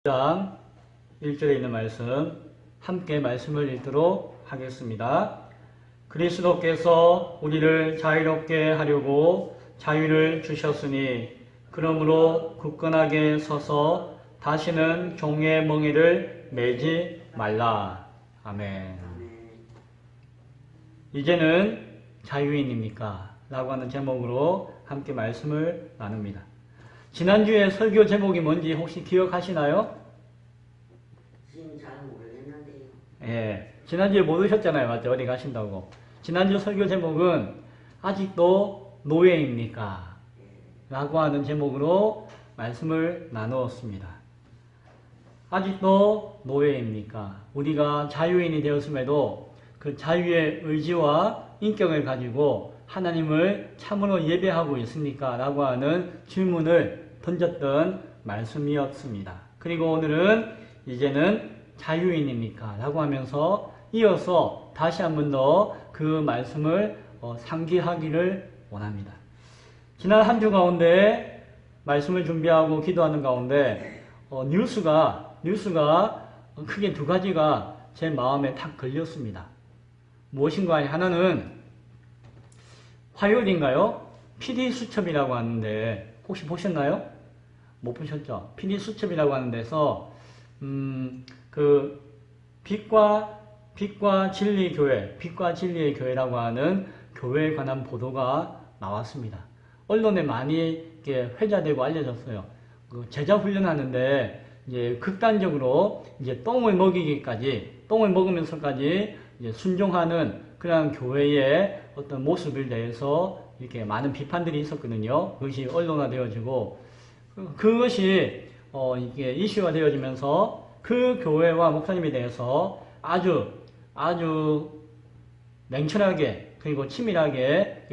장 1절에 있는 말씀 함께 말씀을 읽도록 하겠습니다. 그리스도께서 우리를 자유롭게 하려고 자유를 주셨으니 그러므로 굳건하게 서서 다시는 종의 멍에를 매지 말라. 아멘. 이제는 자유인입니까? 라고 하는 제목으로 함께 말씀을 나눕니다. 지난주에 설교 제목이 뭔지 혹시 기억하시나요? 지금 잘 모르겠는데요. 예, 지난주에 못 오셨잖아요. 맞죠? 어디 가신다고. 지난주 설교 제목은 아직도 노예입니까? 라고 하는 제목으로 말씀을 나누었습니다. 아직도 노예입니까? 우리가 자유인이 되었음에도 그 자유의 의지와 인격을 가지고 하나님을 참으로 예배하고 있습니까? 라고 하는 질문을 던졌던 말씀이었습니다. 그리고 오늘은 이제는 자유인입니까? 라고 하면서 이어서 다시 한 번 더 그 말씀을 상기하기를 원합니다. 지난 한 주 가운데 말씀을 준비하고 기도하는 가운데 뉴스가 크게 두 가지가 제 마음에 탁 걸렸습니다. 무엇인가 하나는 화요일인가요? PD수첩이라고 하는데 혹시 보셨나요? 못 보셨죠? PD수첩이라고 하는 데서 그 빛과 진리의 교회, 빛과 진리의 교회라고 하는 교회에 관한 보도가 나왔습니다. 언론에 많이 회자되고 알려졌어요. 그 제자 훈련하는데 이제 극단적으로 이제 똥을 먹으면서까지 이제 순종하는 그런 교회의 어떤 모습에 대해서 이렇게 많은 비판들이 있었거든요. 그것이 언론화되어지고 그것이 이게 이슈가 되어지면서 그 교회와 목사님에 대해서 아주 냉철하게 그리고 치밀하게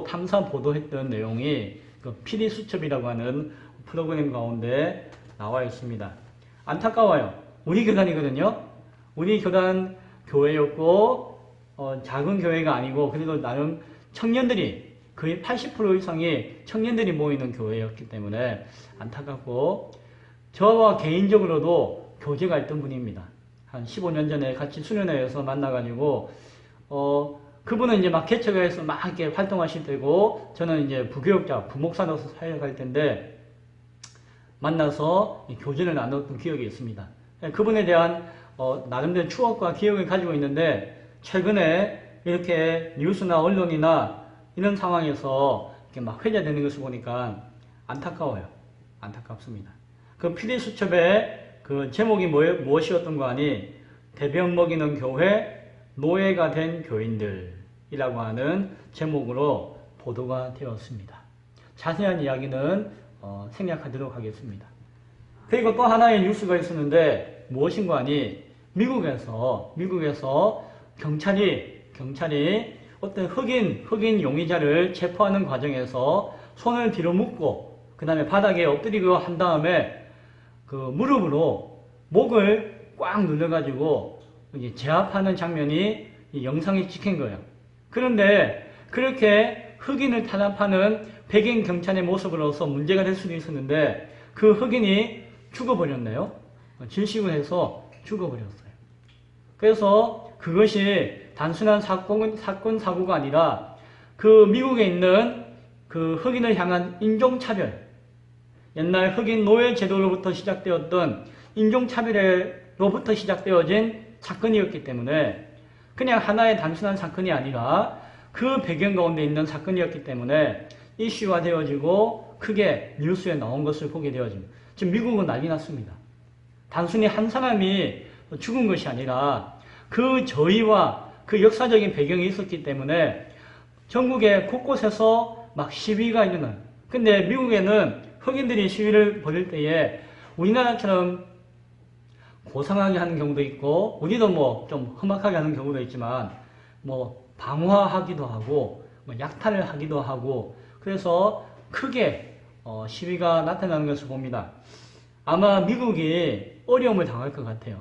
탐사 보도했던 내용이 그 PD수첩이라고 하는 프로그램 가운데 나와 있습니다. 안타까워요. 우리 교단이거든요. 우리 교단 교회였고 작은 교회가 아니고 그래도 나름 청년들이 거의 80% 이상이 청년들이 모이는 교회였기 때문에 안타깝고 저와 개인적으로도 교제가 있던 분입니다. 한 15년 전에 같이 수련회에서 만나가지고 그분은 이제 막 개척해서 막 이렇게 활동하실 때고 저는 이제 부교육자, 부목사로서 사역할 텐데 만나서 교제를 나눴던 기억이 있습니다. 그분에 대한 나름대로 추억과 기억을 가지고 있는데 최근에 이렇게 뉴스나 언론이나 이런 상황에서 이렇게 막 회자되는 것을 보니까 안타까워요. 안타깝습니다. 그 PD수첩의 그 제목이 무엇이었던 거 아니? 대변 먹이는 교회, 노예가 된 교인들이라고 하는 제목으로 보도가 되었습니다. 자세한 이야기는 생략하도록 하겠습니다. 그리고 또 하나의 뉴스가 있었는데 무엇인가 하니? 미국에서 경찰이 어떤 흑인 용의자를 체포하는 과정에서 손을 뒤로 묶고 그 다음에 바닥에 엎드리고 한 다음에 그 무릎으로 목을 꽉 눌러가지고 제압하는 장면이 영상에 찍힌 거예요. 그런데 그렇게 흑인을 탄압하는 백인 경찰의 모습으로서 문제가 될 수도 있었는데 그 흑인이 죽어버렸네요. 질식을 해서 죽어버렸어요. 그래서 그것이 단순한 사건, 사고가 아니라 그 미국에 있는 그 흑인을 향한 인종차별, 옛날 흑인 노예 제도로부터 시작되었던 인종차별로부터 시작되어진 사건이었기 때문에 그냥 하나의 단순한 사건이 아니라 그 배경 가운데 있는 사건이었기 때문에 이슈화 되어지고 크게 뉴스에 나온 것을 보게 되어집니다. 지금 미국은 난리 났습니다. 단순히 한 사람이 죽은 것이 아니라 그 저희와 그 역사적인 배경이 있었기 때문에 전국의 곳곳에서 막 시위가 일어나요. 근데 미국에는 흑인들이 시위를 벌일 때에 우리나라처럼 고상하게 하는 경우도 있고 우리도 뭐 좀 험악하게 하는 경우도 있지만 뭐 방화하기도 하고 뭐 약탈을 하기도 하고 그래서 크게 시위가 나타나는 것을 봅니다. 아마 미국이 어려움을 당할 것 같아요.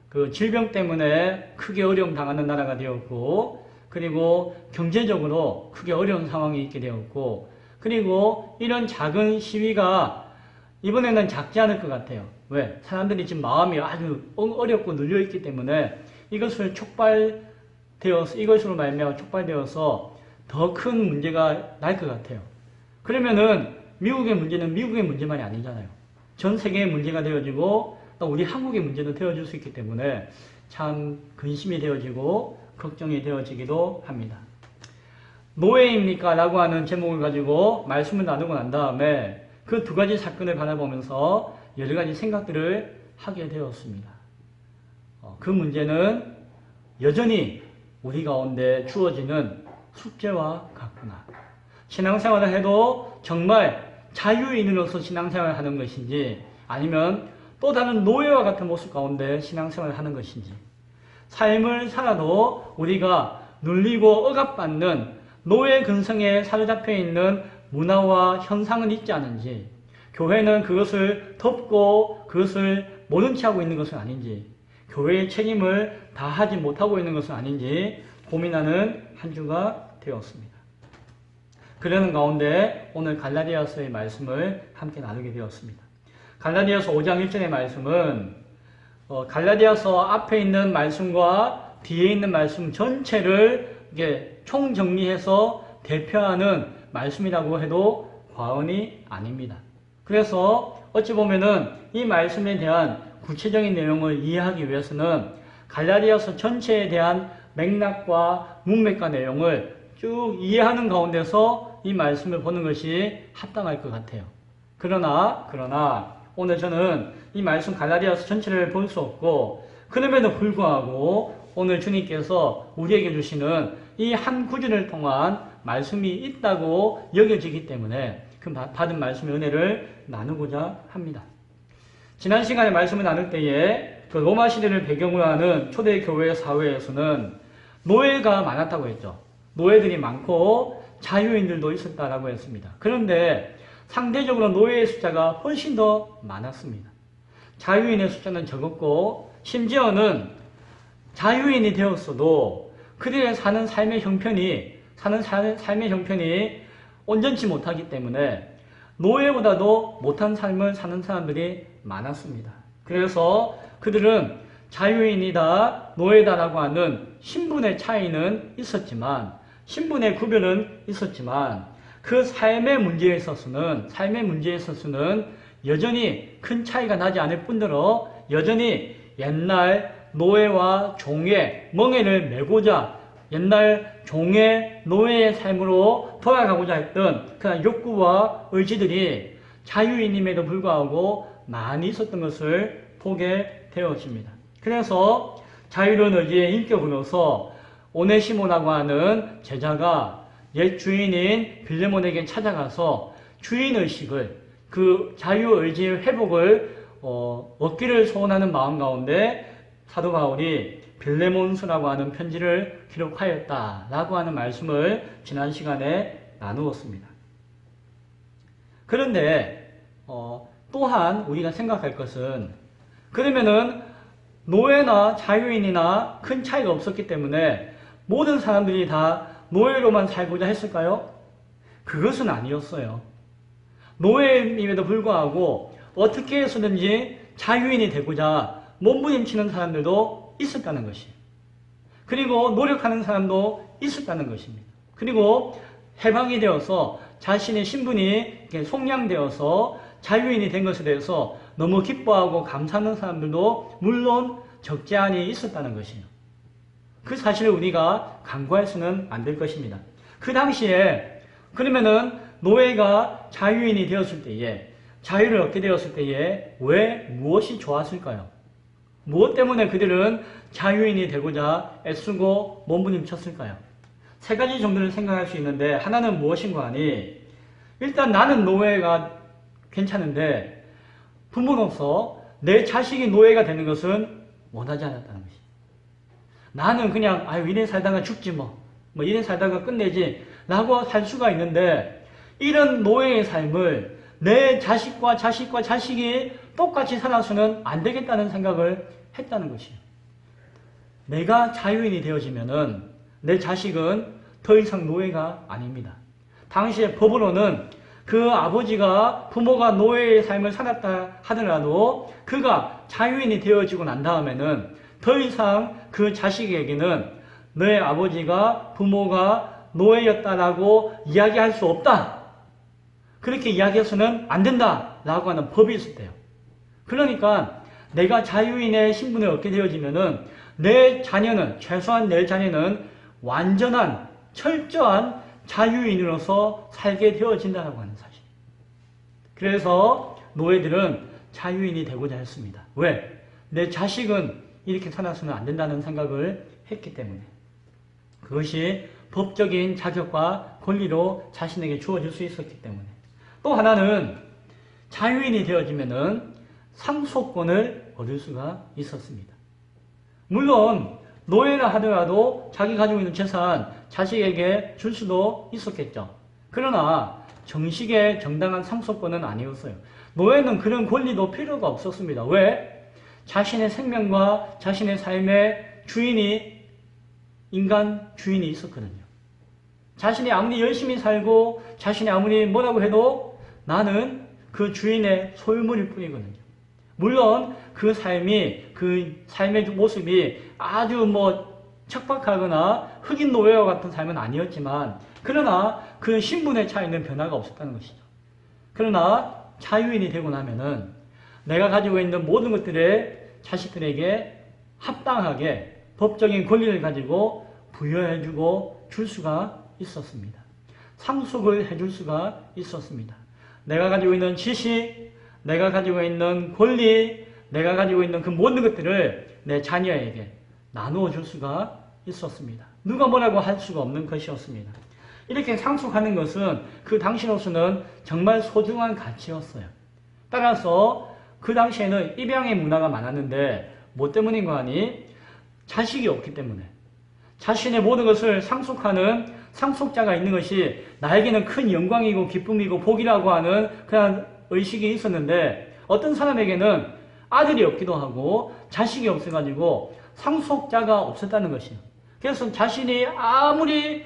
그 질병 때문에 크게 어려움 당하는 나라가 되었고 그리고 경제적으로 크게 어려운 상황이 있게 되었고 그리고 이런 작은 시위가 이번에는 작지 않을 것 같아요. 왜? 사람들이 지금 마음이 아주 어렵고 눌려있기 때문에 이것을 이것으로 말미암아 촉발되어서 더 큰 문제가 날 것 같아요. 그러면은 미국의 문제는 미국의 문제만이 아니잖아요. 전 세계의 문제가 되어지고 또 우리 한국의 문제도 되어질 수 있기 때문에 참 근심이 되어지고 걱정이 되어지기도 합니다. 노예입니까? 라고 하는 제목을 가지고 말씀을 나누고 난 다음에 그 두 가지 사건을 바라보면서 여러 가지 생각들을 하게 되었습니다. 그 문제는 여전히 우리 가운데 주어지는 숙제와 같구나. 신앙생활을 해도 정말 자유인으로서 신앙생활을 하는 것인지 아니면 또 다른 노예와 같은 모습 가운데 신앙생활을 하는 것인지 삶을 살아도 우리가 눌리고 억압받는 노예 근성에 사로잡혀 있는 문화와 현상은 있지 않은지 교회는 그것을 덮고 그것을 모른 채 하고 있는 것은 아닌지 교회의 책임을 다하지 못하고 있는 것은 아닌지 고민하는 한 주가 되었습니다. 그러는 가운데 오늘 갈라디아서의 말씀을 함께 나누게 되었습니다. 갈라디아서 5장 1절의 말씀은 갈라디아서 앞에 있는 말씀과 뒤에 있는 말씀 전체를 이게 총정리해서 대표하는 말씀이라고 해도 과언이 아닙니다. 그래서 어찌 보면은 이 말씀에 대한 구체적인 내용을 이해하기 위해서는 갈라디아서 전체에 대한 맥락과 문맥과 내용을 쭉 이해하는 가운데서 이 말씀을 보는 것이 합당할 것 같아요. 그러나 오늘 저는 이 말씀 갈라디아서 전체를 볼 수 없고 그럼에도 불구하고 오늘 주님께서 우리에게 주시는 이 한 구절을 통한 말씀이 있다고 여겨지기 때문에 그 받은 말씀의 은혜를 나누고자 합니다. 지난 시간에 말씀을 나눌 때에 그 로마 시대를 배경으로 하는 초대 교회 사회에서는 노예가 많았다고 했죠. 노예들이 많고 자유인들도 있었다라고 했습니다. 그런데 상대적으로 노예의 숫자가 훨씬 더 많았습니다. 자유인의 숫자는 적었고 심지어는 자유인이 되었어도 그들의 사는 삶의 형편이 온전치 못하기 때문에 노예보다도 못한 삶을 사는 사람들이 많았습니다. 그래서 그들은 자유인이다, 노예다라고 하는 신분의 차이는 있었지만, 신분의 구별은 있었지만, 그 삶의 문제에 있어서는 여전히 큰 차이가 나지 않을 뿐더러 여전히 옛날 노예와 종의 멍에를 메고자 옛날 종의 노예의 삶으로 돌아가고자 했던 그런 욕구와 의지들이 자유인임에도 불구하고 많이 있었던 것을 보게 되어집니다. 그래서 자유로운 의지의 인격으로서 오네시모라고 하는 제자가 옛 주인인 빌레몬에게 찾아가서 주인의식을 그 자유의지의 회복을 얻기를 소원하는 마음 가운데 사도 바울이 빌레몬서라고 하는 편지를 기록하였다라고 하는 말씀을 지난 시간에 나누었습니다. 그런데 또한 우리가 생각할 것은 그러면은 노예나 자유인이나 큰 차이가 없었기 때문에 모든 사람들이 다 노예로만 살고자 했을까요? 그것은 아니었어요. 노예임에도 불구하고 어떻게 해서든지 자유인이 되고자 몸부림치는 사람들도 있었다는 것이에요. 그리고 노력하는 사람도 있었다는 것입니다. 그리고 해방이 되어서 자신의 신분이 속량되어서 자유인이 된 것에 대해서 너무 기뻐하고 감사하는 사람들도 물론 적지 않이 있었다는 것이에요. 그 사실을 우리가 간과할 수는 안 될 것입니다. 그 당시에 그러면은 노예가 자유인이 되었을 때에 자유를 얻게 되었을 때에 왜 무엇이 좋았을까요? 무엇 때문에 그들은 자유인이 되고자 애쓰고 몸부림쳤을까요? 세 가지 정도를 생각할 수 있는데 하나는 무엇인가 하니 일단 나는 노예가 괜찮은데 부모로서 내 자식이 노예가 되는 것은 원하지 않았다는 것이. 나는 그냥 이래 살다가 죽지 뭐 이래 살다가 끝내지 라고 살 수가 있는데 이런 노예의 삶을 내 자식과 자식이 똑같이 살아서는 안 되겠다는 생각을 했다는 것이에요. 내가 자유인이 되어지면은 내 자식은 더 이상 노예가 아닙니다. 당시의 법으로는 그 아버지가 부모가 노예의 삶을 살았다 하더라도 그가 자유인이 되어지고 난 다음에는 더 이상 그 자식에게는 너의 아버지가 부모가 노예였다라고 이야기할 수 없다. 그렇게 이야기해서는 안 된다라고 하는 법이 있을 때요. 그러니까 내가 자유인의 신분을 얻게 되어지면은 내 자녀는 최소한 내 자녀는 완전한 철저한 자유인으로서 살게 되어진다라고 하는 사실. 그래서 노예들은 자유인이 되고자 했습니다. 왜? 내 자식은 이렇게 살아서는 안 된다는 생각을 했기 때문에. 그것이 법적인 자격과 권리로 자신에게 주어질 수 있었기 때문에. 또 하나는 자유인이 되어지면은 상속권을 얻을 수가 있었습니다. 물론 노예라 하더라도 자기 가지고 있는 재산 자식에게 줄 수도 있었겠죠. 그러나 정식의 정당한 상속권은 아니었어요. 노예는 그런 권리도 필요가 없었습니다. 왜? 자신의 생명과 자신의 삶의 주인이 인간 주인이 있었거든요. 자신이 아무리 열심히 살고 자신이 아무리 뭐라고 해도 나는 그 주인의 소유물일 뿐이거든요. 물론 그 삶의 모습이 아주 척박하거나 흑인 노예와 같은 삶은 아니었지만 그러나 그 신분의 차이는 변화가 없었다는 것이죠. 그러나 자유인이 되고 나면은 내가 가지고 있는 모든 것들을 자식들에게 합당하게 법적인 권리를 가지고 부여해주고 줄 수가 있었습니다. 상속을 해줄 수가 있었습니다. 내가 가지고 있는 지식, 내가 가지고 있는 권리, 내가 가지고 있는 그 모든 것들을 내 자녀에게 나누어 줄 수가 있었습니다. 누가 뭐라고 할 수가 없는 것이었습니다. 이렇게 상속하는 것은 그 당시로서는 정말 소중한 가치였어요. 따라서 그 당시에는 입양의 문화가 많았는데 뭐 때문인가 하니 자식이 없기 때문에 자신의 모든 것을 상속하는 상속자가 있는 것이 나에게는 큰 영광이고 기쁨이고 복이라고 하는 그런 의식이 있었는데 어떤 사람에게는 아들이 없기도 하고 자식이 없어가지고 상속자가 없었다는 것이에요. 그래서 자신이 아무리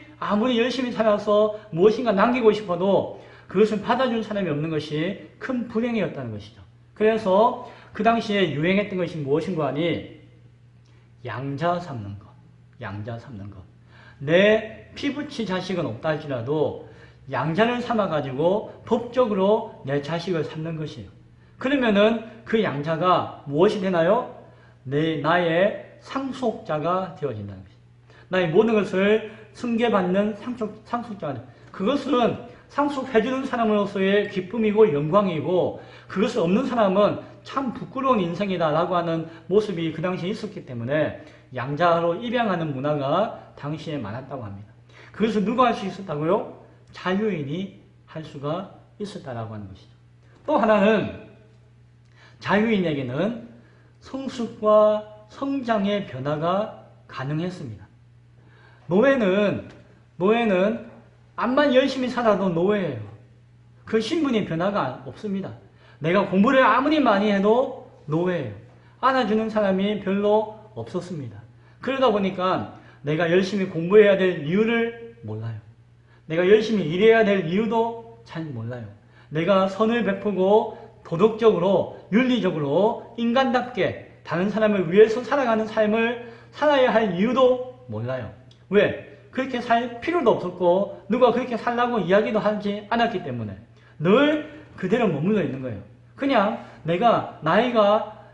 열심히 살아서 무엇인가 남기고 싶어도 그것을 받아준 사람이 없는 것이 큰 불행이었다는 것이죠. 그래서 그 당시에 유행했던 것이 무엇인가 하니 양자 삼는 것. 양자 삼는 것. 내 피부치 자식은 없다 할지라도 양자를 삼아가지고 법적으로 내 자식을 삼는 것이에요. 그러면은 그 양자가 무엇이 되나요? 나의 상속자가 되어진다는 것이죠. 나의 모든 것을 승계받는 상속자가 되어진다. 그것은 상속해주는 사람으로서의 기쁨이고 영광이고 그것을 없는 사람은 참 부끄러운 인생이다라고 하는 모습이 그 당시에 있었기 때문에 양자로 입양하는 문화가 당시에 많았다고 합니다. 그것을 누가 할 수 있었다고요? 자유인이 할 수가 있었다라고 하는 것이죠. 또 하나는 자유인에게는 성숙과 성장의 변화가 가능했습니다. 노예는 암만 열심히 살아도 노예예요. 그 신분이 변화가 없습니다. 내가 공부를 아무리 많이 해도 노예예요. 안아주는 사람이 별로 없었습니다. 그러다 보니까 내가 열심히 공부해야 될 이유를 몰라요. 내가 열심히 일해야 될 이유도 잘 몰라요. 내가 선을 베푸고 도덕적으로 윤리적으로 인간답게 다른 사람을 위해서 살아가는 삶을 살아야 할 이유도 몰라요. 왜? 그렇게 살 필요도 없었고 누가 그렇게 살라고 이야기도 하지 않았기 때문에 늘 그대로 머물러 있는 거예요. 그냥 내가 나이가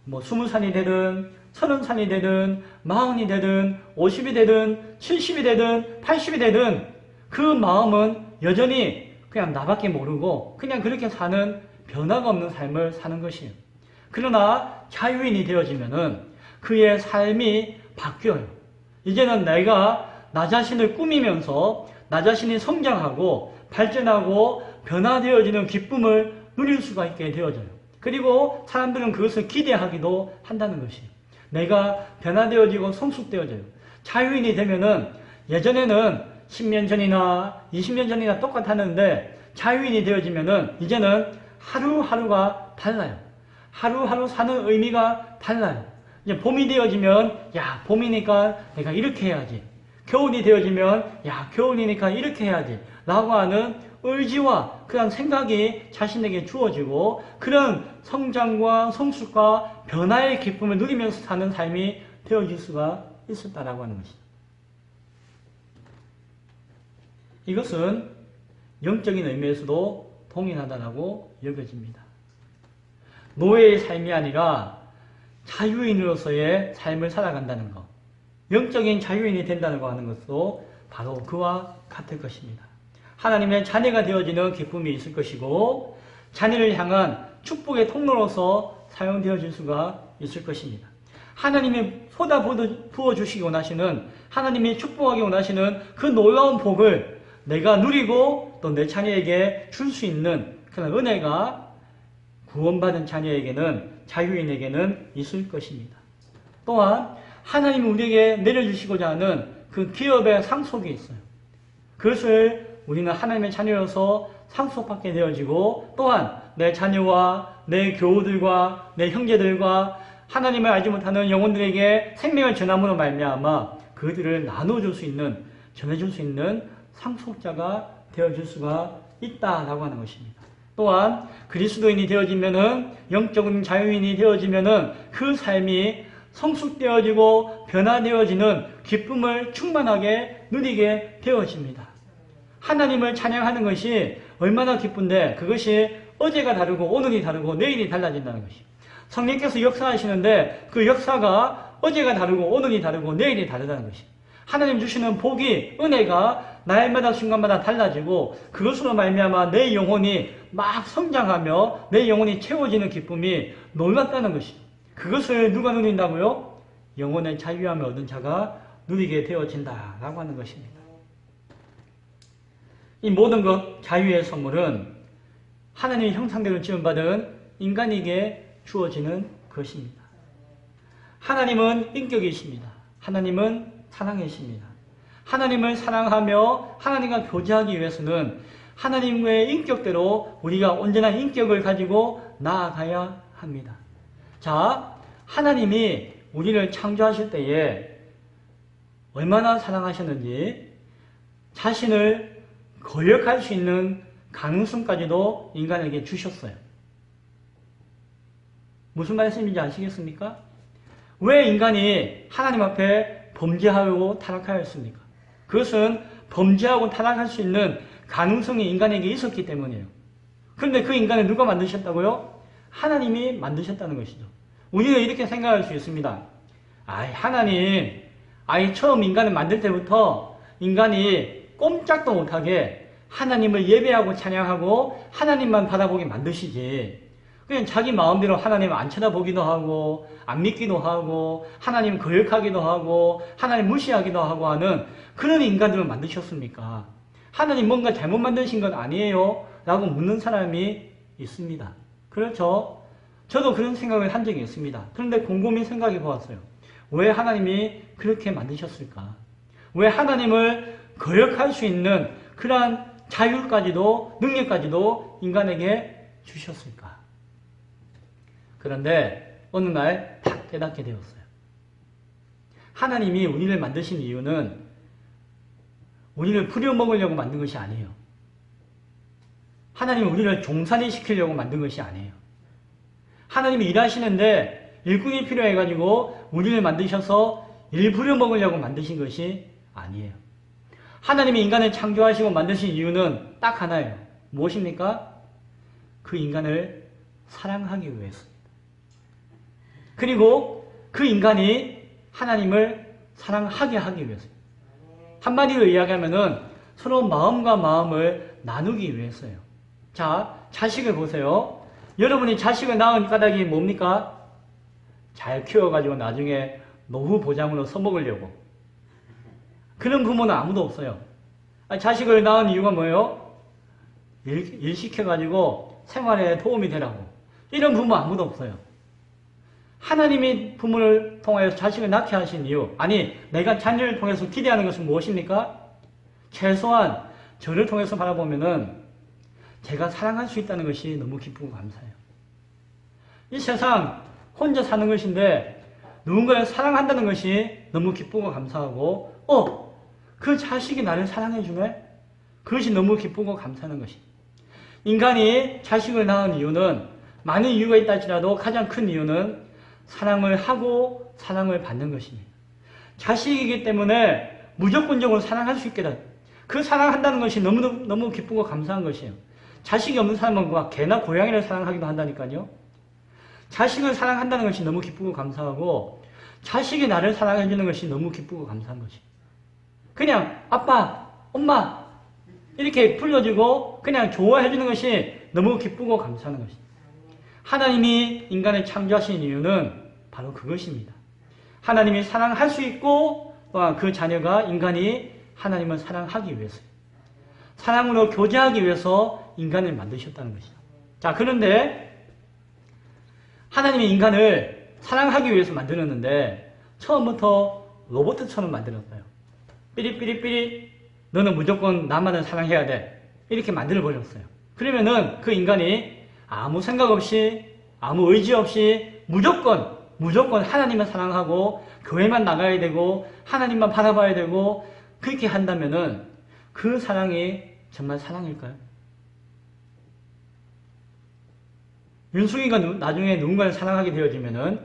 20살이 되든 30살이 되든 40이 되든 50이 되든 70이 되든 80이 되든 그 마음은 여전히 그냥 나밖에 모르고 그냥 그렇게 사는 변화가 없는 삶을 사는 것이에요. 그러나 자유인이 되어지면은 그의 삶이 바뀌어요. 이제는 내가 나 자신을 꾸미면서 나 자신이 성장하고 발전하고 변화되어지는 기쁨을 누릴 수가 있게 되어져요. 그리고 사람들은 그것을 기대하기도 한다는 것이에요. 내가 변화되어지고 성숙되어져요. 자유인이 되면은 예전에는 10년 전이나 20년 전이나 똑같았는데 자유인이 되어지면은 이제는 하루하루가 달라요. 하루하루 사는 의미가 달라요. 이제 봄이 되어지면 봄이니까 내가 이렇게 해야지. 겨울이 되어지면 겨울이니까 이렇게 해야지. 라고 하는 의지와 그런 생각이 자신에게 주어지고 그런 성장과 성숙과 변화의 기쁨을 누리면서 사는 삶이 되어질 수가 있었다라고 하는 것이죠. 이것은 영적인 의미에서도 동일하다라고 여겨집니다. 노예의 삶이 아니라 자유인으로서의 삶을 살아간다는 것, 영적인 자유인이 된다고 하는 것도 바로 그와 같을 것입니다. 하나님의 자녀가 되어지는 기쁨이 있을 것이고 자녀를 향한 축복의 통로로서 사용되어질 수가 있을 것입니다. 하나님이 쏟아 부어주시기 원하시는, 하나님이 축복하기 원하시는 그 놀라운 복을 내가 누리고 또 내 자녀에게 줄 수 있는 그런 은혜가 구원받은 자녀에게는, 자유인에게는 있을 것입니다. 또한 하나님이 우리에게 내려주시고자 하는 그 기업의 상속이 있어요. 그것을 우리는 하나님의 자녀로서 상속받게 되어지고 또한 내 자녀와 내 교우들과 내 형제들과 하나님을 알지 못하는 영혼들에게 생명을 전함으로 말미암아 그들을 나눠줄 수 있는, 전해줄 수 있는 상속자가 되어줄 수가 있다라고 하는 것입니다. 또한 그리스도인이 되어지면은, 영적인 자유인이 되어지면은 그 삶이 성숙되어지고 변화되어지는 기쁨을 충만하게 누리게 되어집니다. 하나님을 찬양하는 것이 얼마나 기쁜데 그것이 어제가 다르고 오늘이 다르고 내일이 달라진다는 것이에요. 성령께서 역사하시는데 그 역사가 어제가 다르고 오늘이 다르고 내일이 다르다는 것이에요. 하나님 주시는 복이, 은혜가 날마다 순간마다 달라지고 그것으로 말미암아 내 영혼이 막 성장하며 내 영혼이 채워지는 기쁨이 놀랍다는 것이죠. 그것을 누가 누린다고요? 영혼의 자유함을 얻은 자가 누리게 되어진다라고 하는 것입니다. 이 모든 것, 자유의 선물은 하나님의 형상대로 지음받은 인간에게 주어지는 것입니다. 하나님은 인격이십니다. 하나님은 사랑이십니다. 하나님을 사랑하며 하나님과 교제하기 위해서는 하나님의 인격대로 우리가 온전한 인격을 가지고 나아가야 합니다. 자, 하나님이 우리를 창조하실 때에 얼마나 사랑하셨는지 자신을 거역할 수 있는 가능성까지도 인간에게 주셨어요. 무슨 말씀인지 아시겠습니까? 왜 인간이 하나님 앞에 범죄하고 타락하였습니까? 그것은 범죄하고 타락할 수 있는 가능성이 인간에게 있었기 때문이에요. 그런데 그 인간을 누가 만드셨다고요? 하나님이 만드셨다는 것이죠. 우리는 이렇게 생각할 수 있습니다. 하나님, 처음 인간을 만들 때부터 인간이 꼼짝도 못하게 하나님을 예배하고 찬양하고 하나님만 바라보게 만드시지. 그냥 자기 마음대로 하나님 안 쳐다보기도 하고 안 믿기도 하고 하나님 거역하기도 하고 하나님 무시하기도 하고 하는 그런 인간들을 만드셨습니까? 하나님 뭔가 잘못 만드신 건 아니에요? 라고 묻는 사람이 있습니다. 그렇죠? 저도 그런 생각을 한 적이 있습니다. 그런데 곰곰이 생각해 보았어요. 왜 하나님이 그렇게 만드셨을까? 왜 하나님을 거역할 수 있는 그러한 자유까지도 능력까지도 인간에게 주셨을까? 그런데 어느 날 딱 깨닫게 되었어요. 하나님이 우리를 만드신 이유는 우리를 부려먹으려고 만든 것이 아니에요. 하나님이 우리를 종살이 시키려고 만든 것이 아니에요. 하나님이 일하시는데 일꾼이 필요해가지고 우리를 만드셔서 일 부려먹으려고 만드신 것이 아니에요. 하나님이 인간을 창조하시고 만드신 이유는 딱 하나예요. 무엇입니까? 그 인간을 사랑하기 위해서입니다. 그리고 그 인간이 하나님을 사랑하게 하기 위해서입니다. 한마디로 이야기하면은 서로 마음과 마음을 나누기 위해서요. 자, 자식을 보세요. 여러분이 자식을 낳은 까닭이 뭡니까? 잘 키워가지고 나중에 노후 보장으로 써먹으려고. 그런 부모는 아무도 없어요. 자식을 낳은 이유가 뭐예요? 일 시켜가지고 생활에 도움이 되라고. 이런 부모 아무도 없어요. 하나님이 부모를 통하여서 자식을 낳게 하신 이유, 내가 자녀를 통해서 기대하는 것은 무엇입니까? 최소한 저를 통해서 바라보면은 제가 사랑할 수 있다는 것이 너무 기쁘고 감사해요. 이 세상 혼자 사는 것인데 누군가를 사랑한다는 것이 너무 기쁘고 감사하고 그 자식이 나를 사랑해주네? 그것이 너무 기쁘고 감사하는 것입니다. 인간이 자식을 낳은 이유는 많은 이유가 있다 할지라도 가장 큰 이유는 사랑을 하고 사랑을 받는 것입니다. 자식이기 때문에 무조건적으로 사랑할 수 있게 돼. 그 사랑한다는 것이 너무 기쁘고 감사한 것이에요. 자식이 없는 사람은 막 개나 고양이를 사랑하기도 한다니까요. 자식을 사랑한다는 것이 너무 기쁘고 감사하고 자식이 나를 사랑해주는 것이 너무 기쁘고 감사한 것이에요. 그냥 아빠, 엄마 이렇게 불러주고 그냥 좋아해주는 것이 너무 기쁘고 감사한 것이에요. 하나님이 인간을 창조하신 이유는 바로 그것입니다. 하나님이 사랑할 수 있고 또한 그 자녀가 인간이 하나님을 사랑하기 위해서요. 사랑으로 교제하기 위해서 인간을 만드셨다는 것이죠. 자, 그런데 하나님이 인간을 사랑하기 위해서 만들었는데 처음부터 로봇처럼 만들었어요. 삐릿삐릿삐릿 너는 무조건 나만을 사랑해야 돼. 이렇게 만들어버렸어요. 그러면은 그 인간이 아무 생각 없이 아무 의지 없이 무조건 하나님만 사랑하고 교회만 나가야 되고 하나님만 바라봐야 되고 그렇게 한다면은 그 사랑이 정말 사랑일까요? 윤숙이가 나중에 누군가를 사랑하게 되어지면은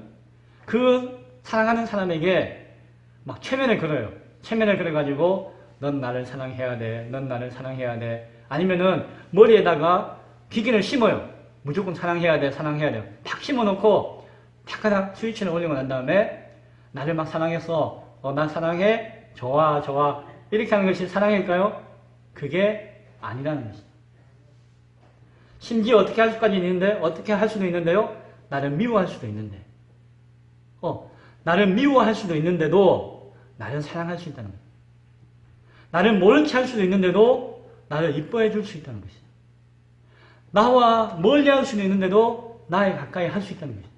그 사랑하는 사람에게 막 체면을 걸어요. 체면을 걸어가지고 넌 나를 사랑해야 돼. 넌 나를 사랑해야 돼. 아니면은 머리에다가 기계를 심어요. 무조건 사랑해야 돼. 사랑해야 돼. 탁 심어놓고 탁하닥 스위치를 올리고 난 다음에 나를 막 사랑했어. 난 사랑해. 좋아. 이렇게 하는 것이 사랑일까요? 그게 아니라는 것이죠. 심지어 어떻게 할 수도 있는데요. 나를 미워할 수도 있는데. 나를 미워할 수도 있는데도 나를 사랑할 수 있다는 거예요. 나를 모른 체 할 수도 있는데도 나를 이뻐해 줄 수 있다는 것이죠. 나와 멀리 할 수도 있는데도 나에 가까이 할 수 있다는 것이죠.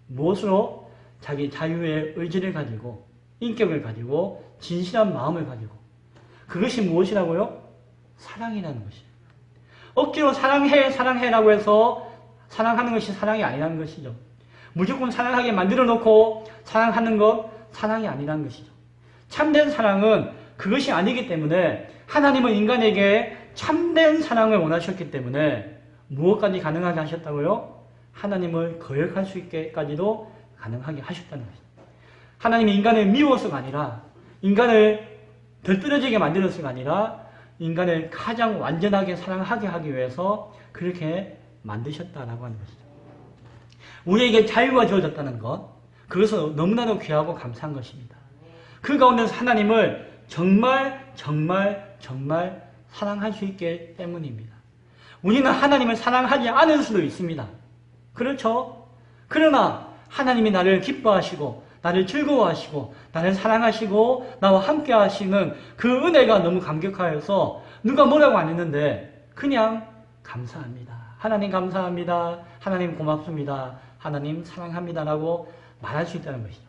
무엇으로? 자기 자유의 의지를 가지고 인격을 가지고 진실한 마음을 가지고 그것이 무엇이라고요? 사랑이라는 것이에요. 억지로 사랑해라고 해서 사랑하는 것이 사랑이 아니라는 것이죠. 무조건 사랑하게 만들어 놓고 사랑하는 것 사랑이 아니라는 것이죠. 참된 사랑은 그것이 아니기 때문에 하나님은 인간에게 참된 사랑을 원하셨기 때문에 무엇까지 가능하게 하셨다고요? 하나님을 거역할 수 있게까지도 가능하게 하셨다는 것입니다. 하나님이 인간을 미워서가 아니라 인간을 덜떨어지게 만들어서가 아니라 인간을 가장 완전하게 사랑하게 하기 위해서 그렇게 만드셨다라고 하는 것이죠. 우리에게 자유가 주어졌다는 것, 그것은 너무나도 귀하고 감사한 것입니다. 그 가운데서 하나님을 정말 사랑할 수 있기 때문입니다. 우리는 하나님을 사랑하지 않을 수도 있습니다. 그렇죠? 그러나 하나님이 나를 기뻐하시고 나를 즐거워하시고 나를 사랑하시고 나와 함께 하시는 그 은혜가 너무 감격하여서 누가 뭐라고 안 했는데 그냥 감사합니다. 하나님 감사합니다. 하나님 고맙습니다. 하나님 사랑합니다라고 말할 수 있다는 것이죠.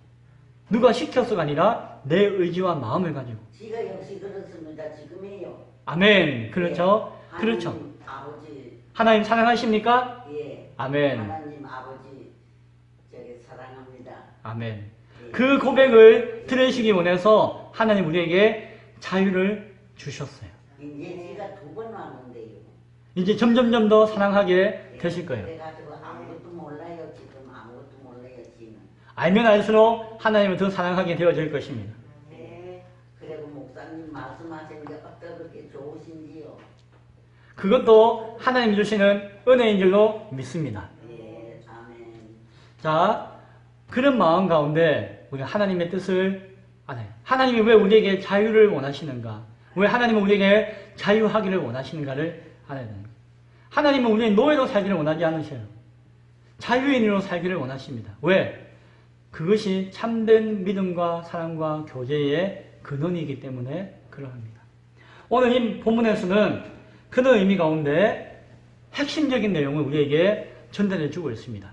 누가 시켜서가 아니라 내 의지와 마음을 가지고. 지가 역시 그렇습니다. 지금이에요. 아멘. 그렇죠. 예. 그렇죠. 하나님 아버지. 하나님 사랑하십니까? 예. 아멘. 하나님 아버지 사랑합니다. 아멘. 예. 그 고백을 들으시기 원해서 하나님 우리에게 자유를 주셨어요. 이제 지가 2번 왔는데요. 이제 점점 더 사랑하게 되실 거예요. 그래가지고 아무것도 몰라요. 지금 아무것도 몰라요. 지는. 알면 알수록 하나님을 더 사랑하게 되어질 것입니다. 네. 그리고 목사님 말씀하시는 게 어떻게 좋으신지요. 그것도 하나님 주시는 은혜인 줄로 믿습니다. 예. 아멘. 자, 그런 마음 가운데 우리 하나님의 뜻을 알아요. 하나님이 왜 우리에게 자유를 원하시는가? 왜 하나님은 우리에게 자유하기를 원하시는가를 알아야 됩니다. 하나님은 우리의 노예로 살기를 원하지 않으셔요. 자유인으로 살기를 원하십니다. 왜? 그것이 참된 믿음과 사랑과 교제의 근원이기 때문에 그러합니다. 오늘 이 본문에서는 그런 의미 가운데 핵심적인 내용을 우리에게 전달해 주고 있습니다.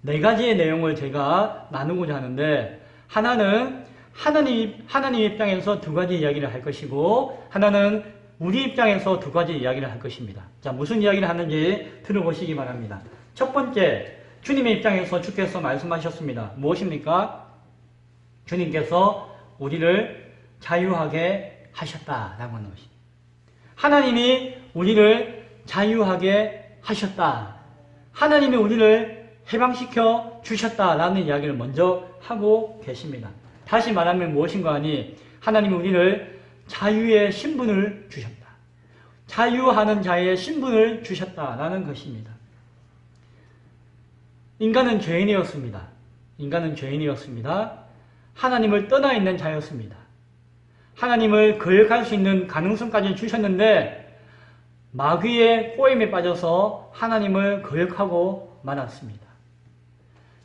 4가지의 내용을 제가 나누고자 하는데 하나는 하나님 입장에서 2가지 이야기를 할 것이고 하나는 우리 입장에서 2가지 이야기를 할 것입니다. 자, 무슨 이야기를 하는지 들어보시기 바랍니다. 첫 번째, 주님의 입장에서 주께서 말씀하셨습니다. 무엇입니까? 주님께서 우리를 자유하게 하셨다라고 하는 것입니다. 하나님이 우리를 자유하게 하셨다. 하나님이 우리를 해방시켜 주셨다라는 이야기를 먼저 하고 계십니다. 다시 말하면 무엇인가 하니 하나님이 우리를 자유의 신분을 주셨다. 자유하는 자의 신분을 주셨다라는 것입니다. 인간은 죄인이었습니다. 인간은 죄인이었습니다. 하나님을 떠나 있는 자였습니다. 하나님을 거역할 수 있는 가능성까지 주셨는데 마귀의 꼬임에 빠져서 하나님을 거역하고 말았습니다.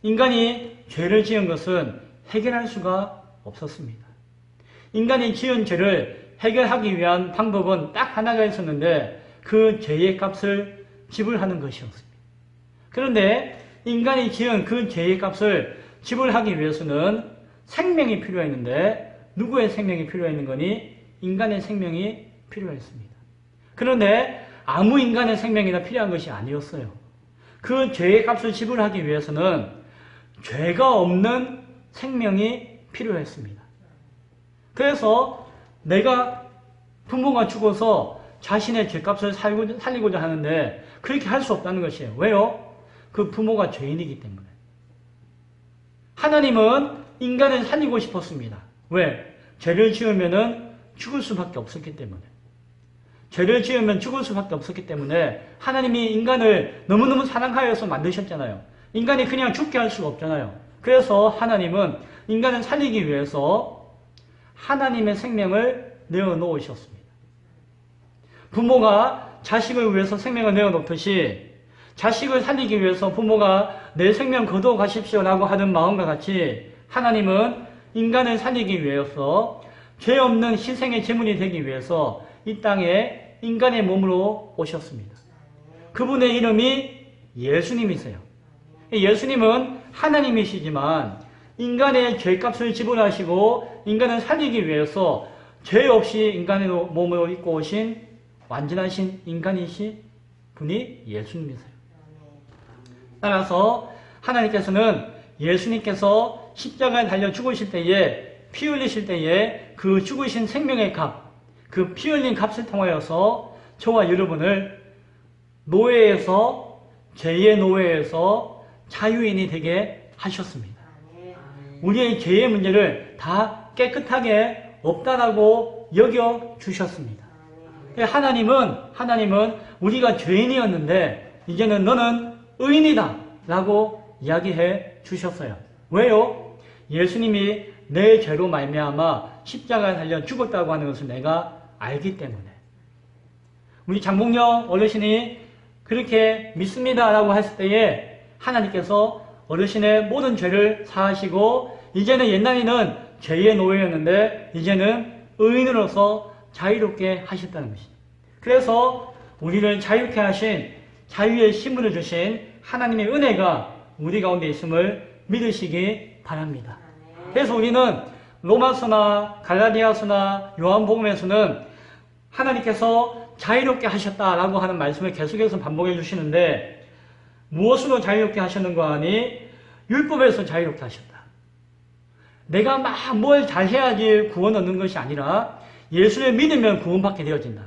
인간이 죄를 지은 것은 해결할 수가 없었습니다. 인간이 지은 죄를 해결하기 위한 방법은 딱 하나가 있었는데 그 죄의 값을 지불하는 것이었습니다. 그런데 인간이 지은 그 죄의 값을 지불하기 위해서는 생명이 필요했는데 누구의 생명이 필요했는 거니? 인간의 생명이 필요했습니다. 그런데 아무 인간의 생명이나 필요한 것이 아니었어요. 그 죄의 값을 지불하기 위해서는 죄가 없는 생명이 필요했습니다. 그래서 내가 부모가 죽어서 자신의 죄값을 살리고자 하는데 그렇게 할 수 없다는 것이에요. 왜요? 그 부모가 죄인이기 때문에. 하나님은 인간을 살리고 싶었습니다. 왜? 죄를 지으면은 죽을 수밖에 없었기 때문에. 죄를 지으면 죽을 수밖에 없었기 때문에 하나님이 인간을 너무너무 사랑하여서 만드셨잖아요. 인간이 그냥 죽게 할 수가 없잖아요. 그래서 하나님은 인간을 살리기 위해서 하나님의 생명을 내어놓으셨습니다. 부모가 자식을 위해서 생명을 내어놓듯이 자식을 살리기 위해서 부모가 내 생명 거두어 가십시오라고 하는 마음과 같이 하나님은 인간을 살리기 위해서 죄 없는 희생의 제물이 되기 위해서 이 땅에 인간의 몸으로 오셨습니다. 그분의 이름이 예수님이세요. 예수님은 하나님이시지만 인간의 죄값을 지불하시고 인간을 살리기 위해서 죄 없이 인간의 몸을 입고 오신 완전하신 인간이신 분이 예수님이세요. 따라서 하나님께서는 예수님께서 십자가에 달려 죽으실 때에 피 흘리실 때에 그 죽으신 생명의 값, 그 피 흘린 값을 통하여서 저와 여러분을 노예에서 죄의 노예에서 자유인이 되게 하셨습니다. 우리의 죄의 문제를 다 깨끗하게 없다라고 여겨 주셨습니다. 하나님은 우리가 죄인이었는데 이제는 너는 의인이다 라고 이야기해 주셨어요. 왜요? 예수님이 내 죄로 말미암아 십자가에 달려 죽었다고 하는 것을 내가 알기 때문에. 우리 장봉영 어르신이 그렇게 믿습니다 라고 했을 때에 하나님께서 어르신의 모든 죄를 사하시고 이제는 옛날에는 죄의 노예였는데 이제는 의인으로서 자유롭게 하셨다는 것입니다. 그래서 우리를 자유케 하신 자유의 신분을 주신 하나님의 은혜가 우리 가운데 있음을 믿으시기 바랍니다. 그래서 우리는 로마서나 갈라디아서나 요한복음에서는 하나님께서 자유롭게 하셨다라고 하는 말씀을 계속해서 반복해 주시는데 무엇으로 자유롭게 하셨는가 하니 율법에서 자유롭게 하셨다. 내가 막 뭘 잘해야지 구원 얻는 것이 아니라 예수를 믿으면 구원받게 되어진다.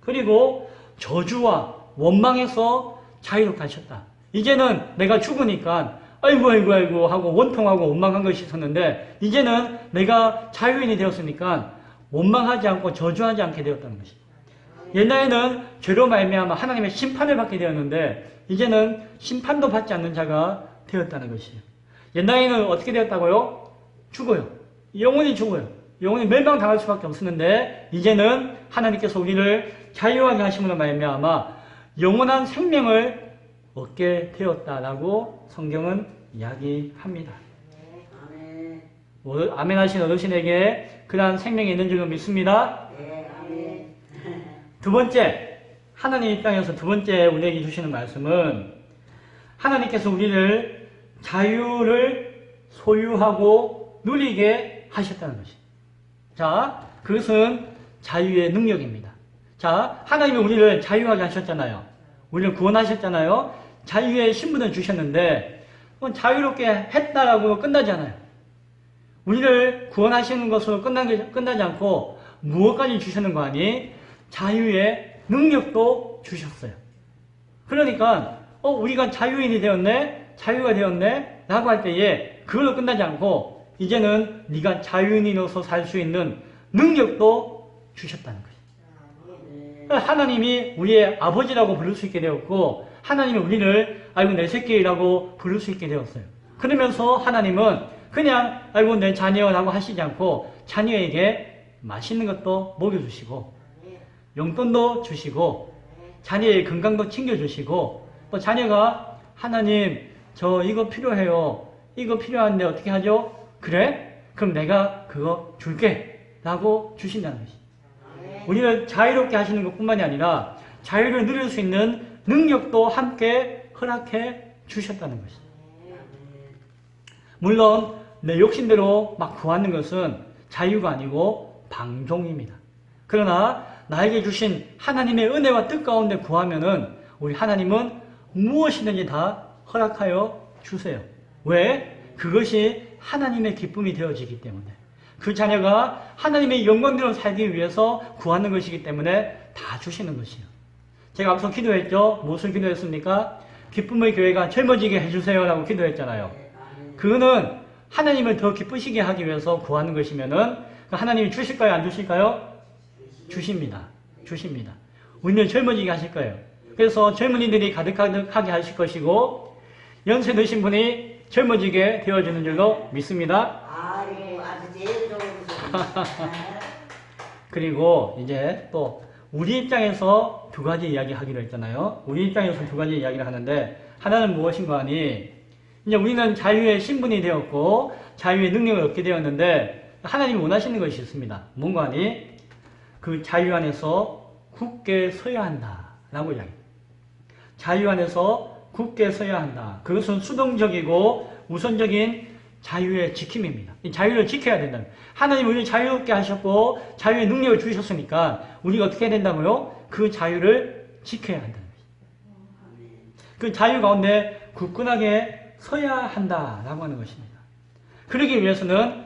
그리고 저주와 원망에서 자유롭게 하셨다. 이제는 내가 죽으니까 아이고 하고 원통하고 원망한 것이 있었는데 이제는 내가 자유인이 되었으니까 원망하지 않고 저주하지 않게 되었다는 것입니다. 옛날에는 죄로 말미암아 하나님의 심판을 받게 되었는데 이제는 심판도 받지 않는 자가 되었다는 것이에요. 옛날에는 어떻게 되었다고요? 죽어요. 영원히 죽어요. 영원히 멸망당할 수밖에 없었는데 이제는 하나님께서 우리를 자유하게 하심으로 말미암아 영원한 생명을 얻게 되었다라고 성경은 이야기합니다. 아멘 하신 어르신에게 그러한 생명이 있는 줄로 믿습니다. 네, 아멘. 두 번째, 하나님 이 땅에서 두 번째 우리에게 주시는 말씀은 하나님께서 우리를 자유를 소유하고 누리게 하셨다는 것입니다. 자, 그것은 자유의 능력입니다. 자, 하나님이 우리를 자유하게 하셨잖아요. 우리를 구원하셨잖아요. 자유의 신분을 주셨는데 자유롭게 했다라고 끝나지 않아요. 우리를 구원하시는 것으로 끝나지 않고 무엇까지 주시는 거 아니? 자유의 능력도 주셨어요. 그러니까 우리가 자유인이 되었네, 자유가 되었네 라고 할 때에 그걸로 끝나지 않고 이제는 네가 자유인으로서 살 수 있는 능력도 주셨다는 거예요. 하나님이 우리의 아버지라고 부를 수 있게 되었고 하나님이 우리를 아이고 내 새끼라고 부를 수 있게 되었어요. 그러면서 하나님은 그냥 아이고 내 자녀라고 하시지 않고 자녀에게 맛있는 것도 먹여주시고 용돈도 주시고 자녀의 건강도 챙겨주시고 또 자녀가 하나님 저 이거 필요해요. 이거 필요한데 어떻게 하죠? 그래? 그럼 내가 그거 줄게 라고 주신다는 것이. 우리를 자유롭게 하시는 것뿐만이 아니라 자유를 누릴 수 있는 능력도 함께 허락해 주셨다는 것이. 물론 내 욕심대로 막 구하는 것은 자유가 아니고 방종입니다. 그러나 나에게 주신 하나님의 은혜와 뜻 가운데 구하면은 우리 하나님은 무엇이든지 다 허락하여 주세요. 왜? 그것이 하나님의 기쁨이 되어지기 때문에. 그 자녀가 하나님의 영광대로 살기 위해서 구하는 것이기 때문에 다 주시는 것이에요. 제가 앞서 기도했죠? 무엇을 기도했습니까? 기쁨의 교회가 젊어지게 해주세요 라고 기도했잖아요. 그거는 하나님을 더 기쁘시게 하기 위해서 구하는 것이면은 하나님이 주실까요? 안 주실까요? 주십니다. 주십니다. 우리는 젊어지게 하실 거예요. 그래서 젊은이들이 가득하게 하실 것이고 연세 드신 분이 젊어지게 되어주는 줄로 믿습니다. 아이고 아주 제일 좋은 소리. 그리고 이제 또 우리 입장에서 두 가지 이야기 하기로 했잖아요. 우리 입장에서 두 가지 이야기를 하는데 하나는 무엇인가 하니 이제 우리는 자유의 신분이 되었고 자유의 능력을 얻게 되었는데 하나님이 원하시는 것이 있습니다. 뭔가 하니 그 자유 안에서 굳게 서야 한다라고 이야기합니다. 자유 안에서 굳게 서야 한다. 그것은 수동적이고 우선적인 자유의 지킴입니다. 이 자유를 지켜야 된다는 거예요. 하나님 우리를 자유롭게 하셨고 자유의 능력을 주셨으니까 우리가 어떻게 해야 된다고요? 그 자유를 지켜야 한다는 거예요. 그 자유 가운데 굳건하게 서야 한다라고 하는 것입니다. 그러기 위해서는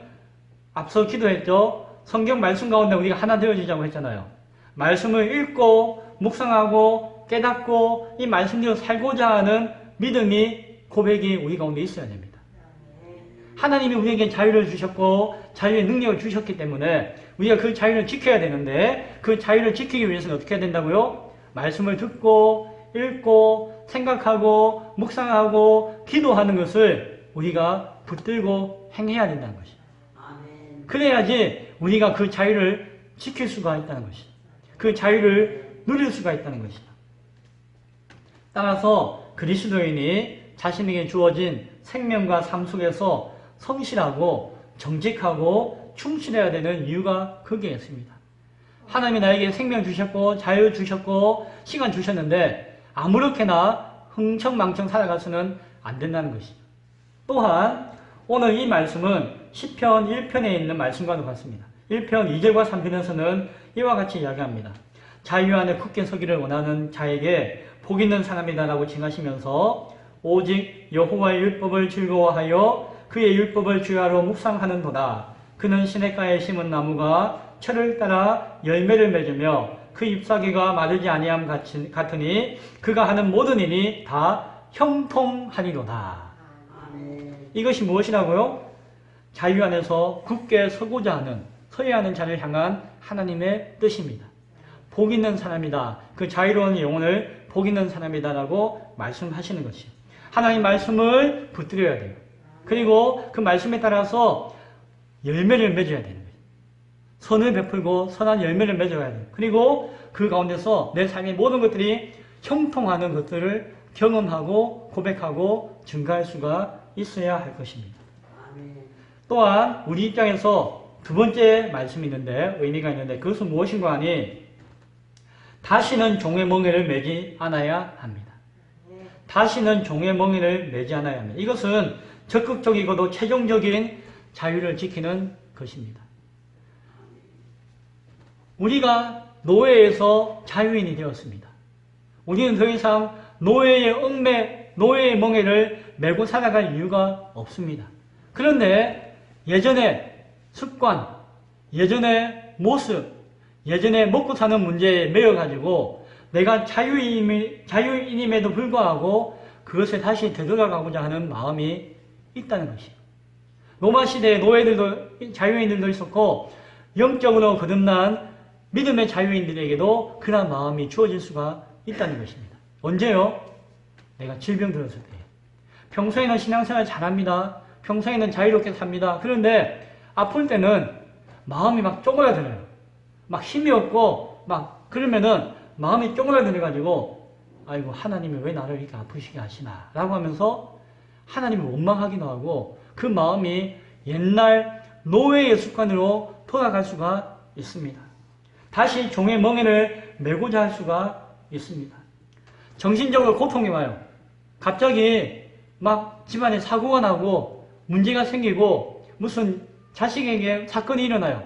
앞서 기도했죠. 성경 말씀 가운데 우리가 하나 되어지자고 했잖아요. 말씀을 읽고 묵상하고 깨닫고 이 말씀대로 살고자 하는 믿음이 고백이 우리 가운데 있어야 됩니다. 하나님이 우리에게 자유를 주셨고 자유의 능력을 주셨기 때문에 우리가 그 자유를 지켜야 되는데 그 자유를 지키기 위해서는 어떻게 해야 된다고요? 말씀을 듣고 읽고 생각하고 묵상하고 기도하는 것을 우리가 붙들고 행해야 된다는 것이죠. 그래야지 우리가 그 자유를 지킬 수가 있다는 것이죠. 그 자유를 누릴 수가 있다는 것이죠. 따라서 그리스도인이 자신에게 주어진 생명과 삶 속에서 성실하고 정직하고 충실해야 되는 이유가 거기에 있습니다. 하나님이 나에게 생명 주셨고 자유 주셨고 시간 주셨는데 아무렇게나 흥청망청 살아가서는 안 된다는 것이죠. 또한 오늘 이 말씀은 시편 1편에 있는 말씀과도 같습니다. 1편 2절과 3편에서는 이와 같이 이야기합니다. 자유 안에 굳게 서기를 원하는 자에게 복 있는 사람이다라고 칭하시면서 오직 여호와의 율법을 즐거워하여 그의 율법을 주야로 묵상하는도다. 그는 시냇가에 심은 나무가 철을 따라 열매를 맺으며 그 잎사귀가 마르지 아니함 같으니 그가 하는 모든 일이 다 형통하리로다. 이것이 무엇이라고요? 자유 안에서 굳게 서고자 하는, 서야 하는 자를 향한 하나님의 뜻입니다. 복 있는 사람이다. 그 자유로운 영혼을 복 있는 사람이다라고 말씀하시는 것이에요. 하나님 말씀을 붙들어야 돼요. 그리고 그 말씀에 따라서 열매를 맺어야 되는 거예요. 선을 베풀고 선한 열매를 맺어야 돼요. 그리고 그 가운데서 내 삶의 모든 것들이 형통하는 것들을 경험하고 고백하고 증가할 수가 있어야 할 것입니다. 또한 우리 입장에서 두 번째 말씀이 있는데 의미가 있는데 그것은 무엇인가 하니 다시는 종의 멍에를 매지 않아야 합니다. 다시는 종의 멍에를 매지 않아야 합니다. 이것은 적극적이고도 최종적인 자유를 지키는 것입니다. 우리가 노예에서 자유인이 되었습니다. 우리는 더 이상 노예의 멍에를 메고 살아갈 이유가 없습니다. 그런데 예전의 습관, 예전의 모습, 예전에 먹고 사는 문제에 매여가지고 내가 자유인임에도 불구하고 그것을 다시 되돌아가고자 하는 마음이 있다는 것이에요. 로마 시대에 노예들도, 자유인들도 있었고, 영적으로 거듭난 믿음의 자유인들에게도 그런 마음이 주어질 수가 있다는 것입니다. 언제요? 내가 질병 들었을 때. 평소에는 신앙생활 잘합니다. 평소에는 자유롭게 삽니다. 그런데 아플 때는 마음이 막 쪼그라들어요. 막 힘이 없고 막 그러면은 마음이 쪼그라들어가지고 아이고 하나님이 왜 나를 이렇게 아프시게 하시나 라고 하면서 하나님을 원망하기도 하고 그 마음이 옛날 노예의 습관으로 돌아갈 수가 있습니다. 다시 종의 멍에를 메고자 할 수가 있습니다. 정신적으로 고통이 와요. 갑자기 막 집안에 사고가 나고 문제가 생기고 무슨 자식에게 사건이 일어나요.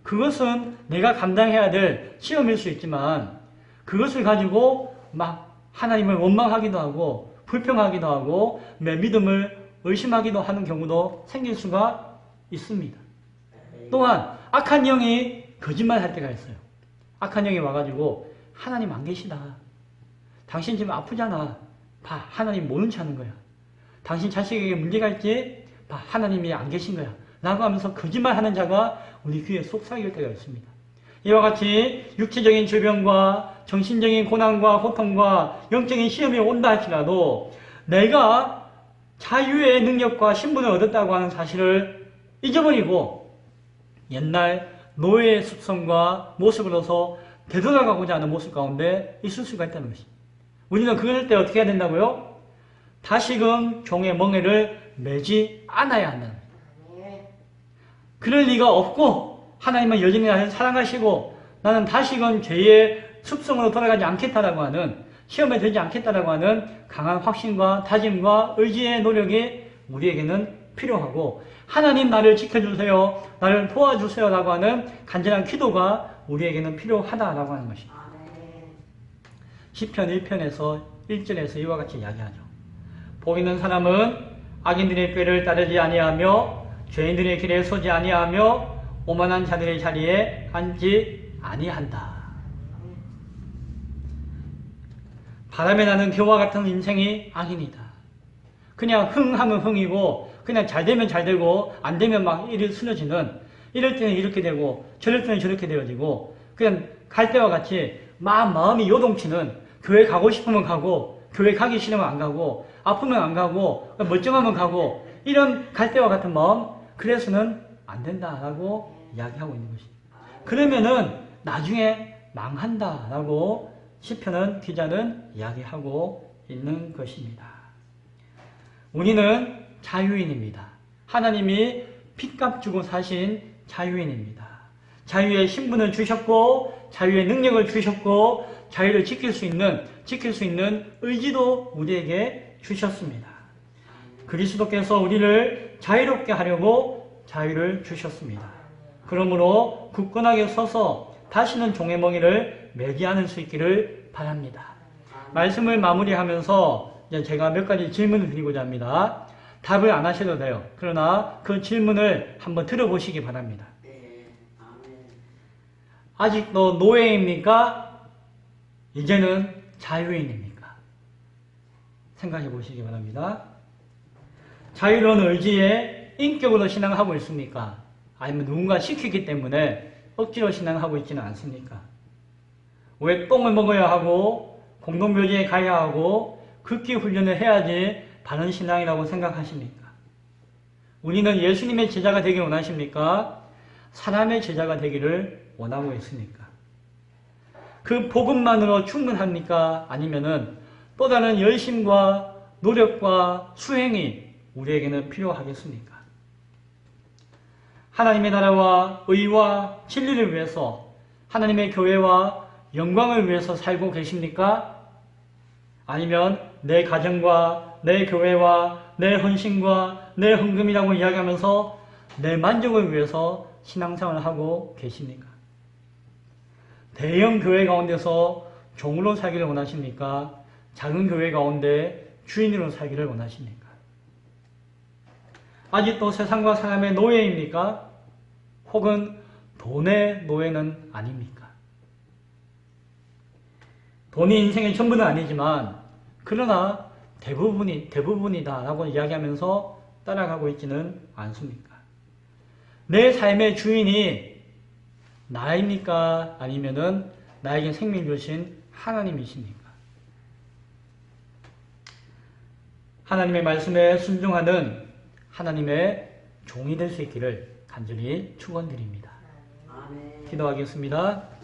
그것은 내가 감당해야 될 시험일 수 있지만 그것을 가지고 막 하나님을 원망하기도 하고 불평하기도 하고 내 믿음을 의심하기도 하는 경우도 생길 수가 있습니다. 또한 악한 영이 거짓말할 때가 있어요. 악한 영이 와가지고 하나님 안 계시다. 당신 지금 아프잖아. 봐, 하나님 모른 체 하는 거야. 당신 자식에게 문제가 있지? 봐, 하나님이 안 계신 거야. 라고 하면서 거짓말하는 자가 우리 귀에 속삭일 때가 있습니다. 이와 같이 육체적인 질병과 정신적인 고난과 고통과 영적인 시험이 온다 할지라도 내가 자유의 능력과 신분을 얻었다고 하는 사실을 잊어버리고 옛날 노예의 습성과 모습으로서 되돌아가고자 하는 모습 가운데 있을 수가 있다는 것입니다. 우리는 그럴 때 어떻게 해야 된다고요? 다시금 종의 멍에를 매지 않아야 한다는 겁니다. 그럴 리가 없고 하나님은 여전히 나를 사랑하시고 나는 다시금 죄의 습성으로 돌아가지 않겠다라고 하는 시험에 들지 않겠다라고 하는 강한 확신과 다짐과 의지의 노력이 우리에게는 필요하고 하나님 나를 지켜주세요. 나를 도와주세요. 라고 하는 간절한 기도가 우리에게는 필요하다라고 하는 것입니다. 시편 1편에서 1절에서 이와 같이 이야기하죠. 복 있는 사람은 악인들의 꾀를 따르지 아니하며 죄인들의 길에 서지 아니하며 오만한 자들의 자리에 앉지 아니한다. 바람에 나는 겨와 같은 인생이 악인이다. 그냥 흥하면 흥이고 그냥 잘 되면 잘 되고 안 되면 막 이리 쓰러지는 이럴 때는 이렇게 되고 저럴 때는 저렇게 되어지고 그냥 갈 때와 같이 막 마음이 요동치는 교회 가고 싶으면 가고 교회 가기 싫으면 안 가고 아프면 안 가고 멀쩡하면 가고 이런 갈 때와 같은 마음 그래서는 안 된다라고 이야기하고 있는 것입니다. 그러면은 나중에 망한다라고 시편은 기자는 이야기하고 있는 것입니다. 우리는 자유인입니다. 하나님이 핏값 주고 사신 자유인입니다. 자유의 신분을 주셨고 자유의 능력을 주셨고 자유를 지킬 수 있는 의지도 우리에게 주셨습니다. 그리스도께서 우리를 자유롭게 하려고 자유를 주셨습니다. 그러므로 굳건하게 서서 다시는 종의 멍에를 매지 않을 수 있기를 바랍니다. 말씀을 마무리하면서 이제 제가 몇 가지 질문을 드리고자 합니다. 답을 안 하셔도 돼요. 그러나 그 질문을 한번 들어보시기 바랍니다. 아직도 노예입니까? 이제는 자유인입니까? 생각해 보시기 바랍니다. 자유로운 의지에 인격으로 신앙하고 있습니까? 아니면 누군가 시키기 때문에 억지로 신앙하고 있지는 않습니까? 왜 똥을 먹어야 하고 공동묘지에 가야 하고 극기 훈련을 해야지 바른 신앙이라고 생각하십니까? 우리는 예수님의 제자가 되길 원하십니까? 사람의 제자가 되기를 원하고 있습니까? 그 복음만으로 충분합니까? 아니면은 또 다른 열심과 노력과 수행이 우리에게는 필요하겠습니까? 하나님의 나라와 의와 진리를 위해서 하나님의 교회와 영광을 위해서 살고 계십니까? 아니면 내 가정과 내 교회와 내 헌신과 내 헌금이라고 이야기하면서 내 만족을 위해서 신앙생활을 하고 계십니까? 대형 교회 가운데서 종으로 살기를 원하십니까? 작은 교회 가운데 주인으로 살기를 원하십니까? 아직도 세상과 사람의 노예입니까? 혹은 돈의 노예는 아닙니까? 돈이 인생의 전부는 아니지만 그러나 대부분이다라고 이야기하면서 따라가고 있지는 않습니까? 내 삶의 주인이 나입니까? 아니면은 나에게 생명 주신 하나님이십니까? 하나님의 말씀에 순종하는 하나님의 종이 될 수 있기를 간절히 축원드립니다. 아멘. 기도하겠습니다.